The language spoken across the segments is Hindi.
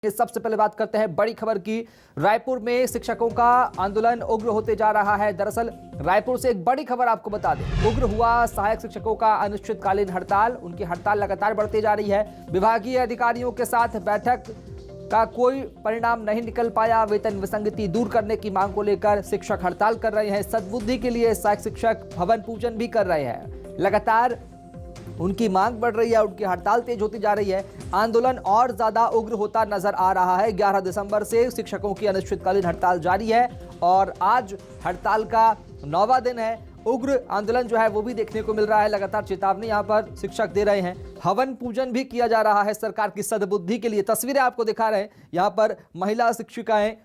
सबसे पहले बात करते हैं बड़ी खबर की। रायपुर में शिक्षकों का आंदोलन उग्र होते जा रहा है। दरअसल रायपुर से एक बड़ी खबर आपको बता दें, उग्र हुआ सहायक शिक्षकों का अनिश्चितकालीन हड़ताल। उनकी हड़ताल लगातार बढ़ती जा रही है। विभागीय अधिकारियों के साथ बैठक का कोई परिणाम नहीं निकल पाया। वेतन विसंगति दूर करने की मांग को लेकर शिक्षक हड़ताल कर रहे हैं। सद्बुद्धि के लिए सहायक शिक्षक भवन पूजन भी कर रहे हैं। लगातार उनकी मांग बढ़ रही है, उनकी हड़ताल तेज होती जा रही है। आंदोलन और ज्यादा उग्र होता नजर आ रहा है। 11 दिसंबर से शिक्षकों की अनिश्चितकालीन हड़ताल जारी है और आज हड़ताल का 9वां दिन है। उग्र आंदोलन जो है वो भी देखने को मिल रहा है। लगातार चेतावनी यहां पर शिक्षक दे रहे हैं। हवन पूजन भी किया जा रहा है सरकार की सद्बुद्धि के लिए। तस्वीरें आपको दिखा रहे हैं। यहां पर महिला शिक्षिकाएं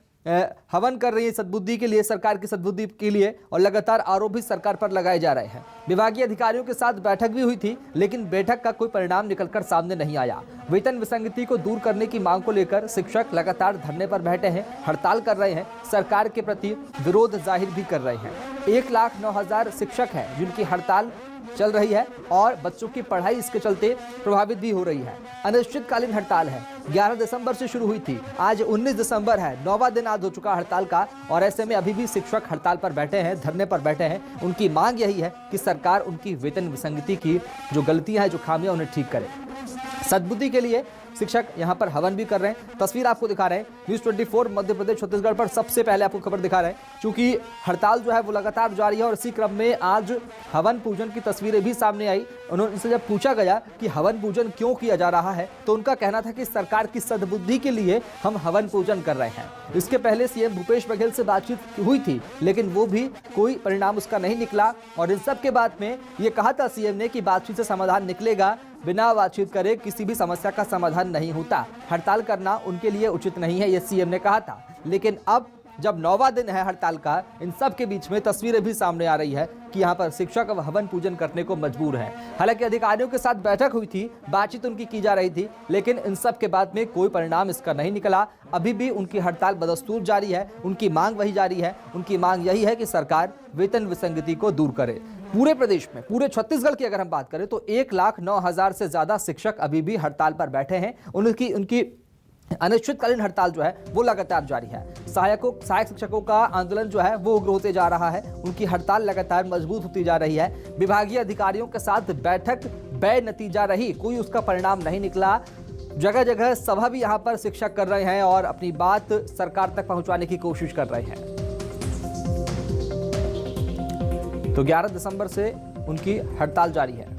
हवन कर रही है सद्बुद्धि के लिए, सरकार की सद्बुद्धि के लिए, और लगातार आरोप भी सरकार पर लगाए जा रहे हैं। विभागीय अधिकारियों के साथ बैठक भी हुई थी, लेकिन बैठक का कोई परिणाम निकलकर सामने नहीं आया। वेतन विसंगति को दूर करने की मांग को लेकर शिक्षक लगातार धरने पर बैठे हैं, हड़ताल कर रहे हैं, सरकार के प्रति विरोध जाहिर भी कर रहे हैं। 1,09,000 शिक्षक हैं जिनकी हड़ताल चल रही है और बच्चों की पढ़ाई इसके चलते प्रभावित भी हो रही है। अनिश्चितकालीन हड़ताल है, 11 दिसंबर से शुरू हुई थी, आज 19 दिसंबर है, 9वां दिन आज हो चुका हड़ताल का। और ऐसे में अभी भी शिक्षक हड़ताल पर बैठे हैं, धरने पर बैठे हैं। उनकी मांग यही है कि सरकार उनकी वेतन विसंगति की जो गलतियां हैं, जो खामियां, उन्हें ठीक करे। सद्बुद्धि के लिए शिक्षक यहां पर हवन भी कर रहे हैं। तस्वीर आपको दिखा रहे हैं। न्यूज़ 24 मध्य प्रदेश छत्तीसगढ़ पर सबसे पहले आपको खबर दिखा रहे हैं, क्योंकि हड़ताल जो है वो लगातार जारी है। और इसी क्रम में आज हवन पूजन की तस्वीरें भी सामने आई। उनसे जब पूछा गया कि हवन पूजन क्यों किया जा रहा है, तो उनका कहना था कि सरकार की सद्बुद्धि के लिए हम हवन पूजन कर रहे हैं। इसके पहले सीएम भूपेश बघेल से बातचीत हुई थी, लेकिन वो भी कोई परिणाम उसका नहीं निकला। और इन सब के बाद में ये कहा था सीएम ने कि बातचीत से समाधान निकलेगा, बिना बातचीत करे किसी भी समस्या का समाधान नहीं होता। हड़ताल करना उनके लिए उचित नहीं है, ये सीएम ने कहा था। लेकिन अब जब 9वां दिन है हड़ताल का, इन सब के बीच में तस्वीरें भी सामने आ रही है कि यहाँ पर शिक्षक अब हवन पूजन करने को मजबूर है। हालांकि अधिकारियों के साथ बैठक हुई थी, बातचीत उनकी की जा रही थी, लेकिन इन सब के बाद में कोई परिणाम इसका नहीं निकला। अभी भी उनकी हड़ताल बदस्तूर जारी है, उनकी मांग वही जारी है। उनकी मांग यही है कि सरकार वेतन विसंगति को दूर करे। पूरे प्रदेश में, पूरे छत्तीसगढ़ की अगर हम बात करें तो 1,09,000 से ज्यादा शिक्षक अभी भी हड़ताल पर बैठे हैं। उनकी अनिश्चितकालीन हड़ताल जो है वो लगातार जारी है। सहायक शिक्षकों का आंदोलन जो है वो उग्र होते जा रहा है। उनकी हड़ताल लगातार मजबूत होती जा रही है। विभागीय अधिकारियों के साथ बैठक बेनतीजा रही, कोई उसका परिणाम नहीं निकला। जगह जगह सभा भी यहाँ पर शिक्षक कर रहे हैं और अपनी बात सरकार तक पहुंचाने की कोशिश कर रहे हैं। तो 11 दिसंबर से उनकी हड़ताल जारी है।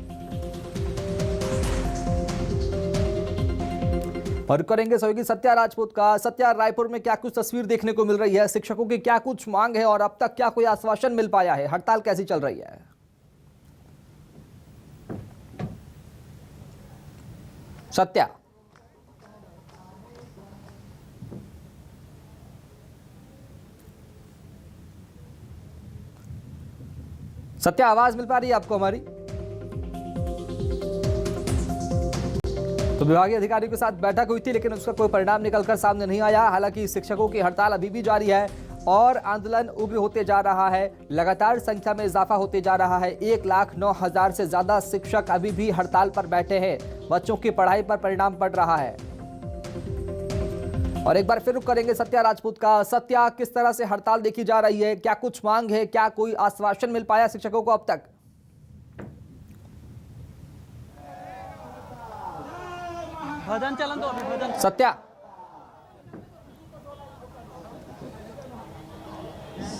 और करेंगे सहयोगी सत्या राजपूत का। सत्या, रायपुर में क्या कुछ तस्वीर देखने को मिल रही है? शिक्षकों की क्या कुछ मांग है और अब तक क्या कोई आश्वासन मिल पाया है? हड़ताल कैसी चल रही है? सत्या, सत्या, आवाज मिल पा रही है आपको हमारी? तो विभागीय अधिकारियों के साथ बैठक हुई थी, लेकिन उसका कोई परिणाम निकलकर सामने नहीं आया। हालांकि शिक्षकों की हड़ताल अभी भी जारी है और आंदोलन उग्र होते जा रहा है। लगातार संख्या में इजाफा होते जा रहा है। 1,09,000 से ज्यादा शिक्षक अभी भी हड़ताल पर बैठे हैं। बच्चों की पढ़ाई पर परिणाम पड़ रहा है। और एक बार फिर रुक करेंगे सत्या राजपूत का। सत्या, किस तरह से हड़ताल देखी जा रही है? क्या कुछ मांग है? क्या कोई आश्वासन मिल पाया शिक्षकों को अब तक? भजन चलन तो अभी भजन। सत्या,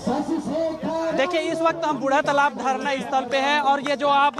देखिए, इस वक्त हम बूढ़ा तालाब धरना स्थल पे हैं और ये जो आप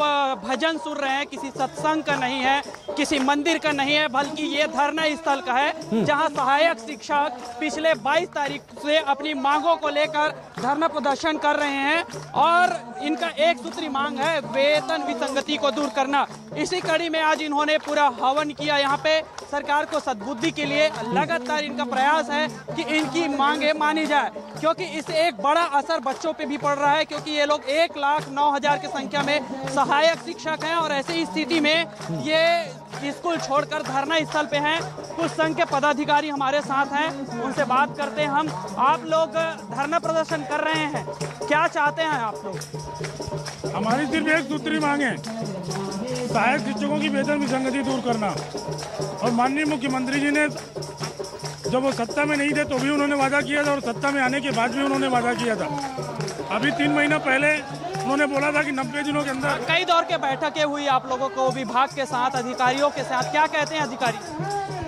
भजन सुन रहे हैं किसी सत्संग का नहीं है, किसी मंदिर का नहीं है, बल्कि ये धरना स्थल का है, जहां सहायक शिक्षक पिछले 22 तारीख से अपनी मांगों को लेकर धरना प्रदर्शन कर रहे हैं। और इनका एक सूत्री मांग है वेतन विसंगति को दूर करना। इसी कड़ी में आज इन्होंने पूरा हवन किया यहाँ पे सरकार को सद्बुद्धि के लिए। लगातार इनका प्रयास है कि इनकी मांगे मानी जाए, क्योंकि इससे एक बड़ा असर बच्चों पे भी पड़ रहा है, क्योंकि ये लोग 1,09,000 की संख्या में सहायक शिक्षक हैं और ऐसी स्थिति में ये स्कूल छोड़कर धरना स्थल पे हैं। कुछ संघ के पदाधिकारी हमारे साथ हैं, उनसे बात करते हैं हम। आप लोग धरना प्रदर्शन कर रहे हैं, क्या चाहते हैं आप लोग? हमारी सिर्फ एक सूत्री मांग है, सहायक शिक्षकों की वेतन विसंगति दूर करना। और माननीय मुख्यमंत्री जी ने जब वो सत्ता में नहीं थे तो भी उन्होंने वादा किया था और सत्ता में आने के बाद भी उन्होंने वादा किया था। अभी 3 महीना पहले उन्होंने बोला था कि 90 दिनों के अंदर। कई दौर के बैठकें हुई आप लोगों को विभाग के साथ, अधिकारियों के साथ, क्या कहते हैं अधिकारी?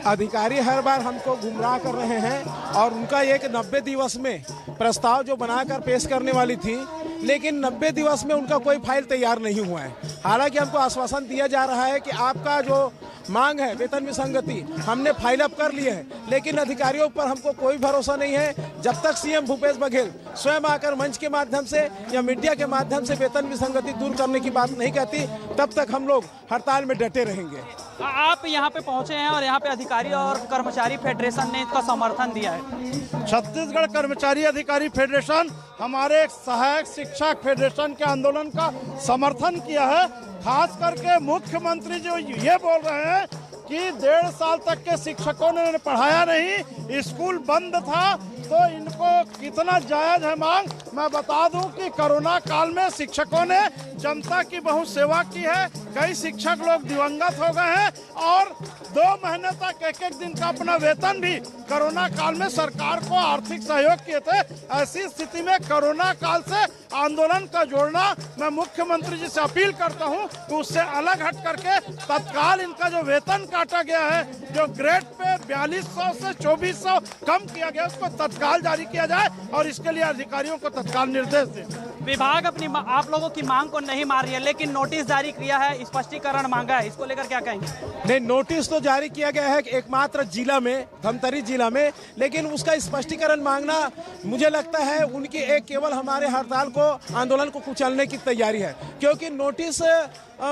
अधिकारी हर बार हमको गुमराह कर रहे हैं और उनका एक 90 दिवस में प्रस्ताव जो बनाकर पेश करने वाली थी, लेकिन 90 दिवस में उनका कोई फाइल तैयार नहीं हुआ है। हालांकि हमको आश्वासन दिया जा रहा है कि आपका जो मांग है वेतन विसंगति हमने फाइल अप कर लिए है, लेकिन अधिकारियों पर हमको कोई भरोसा नहीं है। जब तक सीएम भूपेश बघेल स्वयं आकर मंच के माध्यम से या मीडिया के माध्यम से वेतन विसंगति दूर करने की बात नहीं कहती, तब तक हम लोग हड़ताल में डटे रहेंगे। आप यहाँ पे पहुंचे हैं और यहाँ पे अधिकारी और कर्मचारी फेडरेशन ने इसका समर्थन दिया है। छत्तीसगढ़ कर्मचारी अधिकारी फेडरेशन हमारे सहायक शिक्षक फेडरेशन के आंदोलन का समर्थन किया है। खास करके मुख्यमंत्री जो ये बोल रहे हैं कि 1.5 साल तक के शिक्षकों ने पढ़ाया नहीं, स्कूल बंद था, तो इनको कितना जायज है मांग। मैं बता दूं कि कोरोना काल में शिक्षकों ने जनता की बहुत सेवा की है। कई शिक्षक लोग दिवंगत हो गए हैं और 2 महीने तक एक दिन का अपना वेतन भी कोरोना काल में सरकार को आर्थिक सहयोग किए थे। ऐसी स्थिति में कोरोना काल से आंदोलन का जोड़ना, मैं मुख्यमंत्री जी से अपील करता हूं कि उससे अलग हट करके तत्काल इनका जो वेतन काटा गया है, जो ग्रेड पे 4200 से 2400 कम किया गया, उसको तत्काल जारी किया जाए और इसके लिए अधिकारियों को तत्काल निर्देश दें। विभाग अपनी आप लोगों की मांग को नहीं मान रही है, लेकिन नोटिस जारी किया है, स्पष्टीकरण मांगा है, इसको लेकर क्या कहेंगे? नहीं, नोटिस तो जारी किया गया है एकमात्र जिला में, धमतरी जिला में, लेकिन उसका स्पष्टीकरण मांगना मुझे लगता है उनकी एक केवल हमारे हड़ताल को, आंदोलन को कुचलने की तैयारी है। क्योंकि नोटिस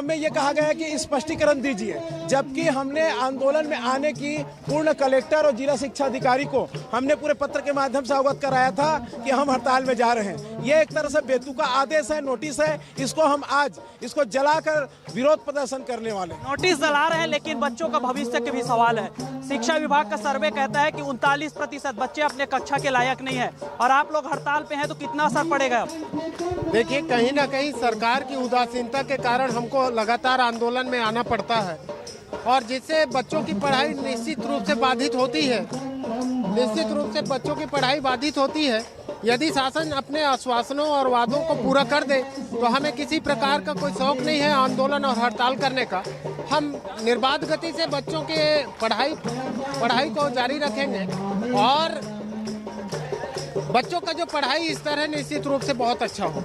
में ये कहा गया है कि स्पष्टीकरण दीजिए, जबकि हमने आंदोलन में आने की पूर्ण कलेक्टर और जिला शिक्षा अधिकारी को हमने पूरे पत्र के माध्यम से अवगत कराया था कि हम हड़ताल में जा रहे हैं। ये एक तरह से बेतुका आदेश है, नोटिस है, इसको हम आज इसको जलाकर विरोध प्रदर्शन करने वाले। नोटिस जला रहे हैं, लेकिन बच्चों का भविष्य के भी सवाल है। शिक्षा विभाग का सर्वे कहता है कि 39% बच्चे अपने कक्षा के लायक नहीं है और आप लोग हड़ताल पे हैं, तो कितना असर पड़ेगा? देखिए, कहीं ना कहीं सरकार की उदासीनता के कारण हमको लगातार आंदोलन में आना पड़ता है और जिससे बच्चों की पढ़ाई निश्चित रूप से बाधित होती है। निश्चित रूप से बच्चों की पढ़ाई बाधित होती है। यदि शासन अपने आश्वासनों और वादों को पूरा कर दे तो हमें किसी प्रकार का कोई शौक नहीं है आंदोलन और हड़ताल करने का। हम निर्बाध गति से बच्चों के पढ़ाई को जारी रखेंगे और बच्चों का जो पढ़ाई स्तर है निश्चित रूप से बहुत अच्छा हो।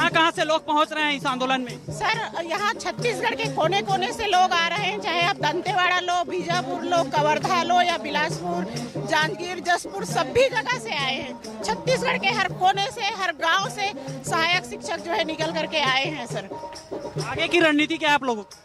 कहाँ से लोग पहुँच रहे हैं इस आंदोलन में? सर, यहाँ छत्तीसगढ़ के कोने कोने से लोग आ रहे हैं, चाहे आप दंतेवाड़ा लो, बीजापुर लो, कवर्धा लो या बिलासपुर, जांजगीर, जसपुर, सभी जगह से आए हैं। छत्तीसगढ़ के हर कोने से, हर गांव से सहायक शिक्षक जो है निकल करके आए हैं। सर, आगे की रणनीति क्या है आप लोगों की?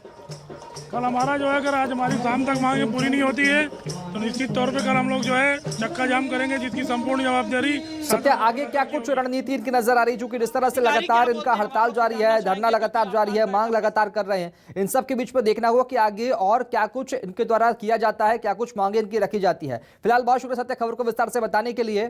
कल हमारा जो है, अगर आज हमारी शाम तक मांगें पूरी नहीं होती है तो निश्चित तौर पे कल हम लोग जो है चक्का जाम करेंगे, जिसकी संपूर्ण जवाबदारी। सत्या, आगे क्या कुछ रणनीति इनकी नजर आ रही, जो कि जिस तरह से लगातार इनका हड़ताल जारी है, धरना लगातार जारी है, मांग लगातार कर रहे हैं, इन सब के बीच में देखना होगा कि आगे और क्या कुछ इनके द्वारा किया जाता है, क्या कुछ मांगे इनकी रखी जाती है। फिलहाल बहुत शुक्रिया सत्या, खबर को विस्तार से बताने के लिए।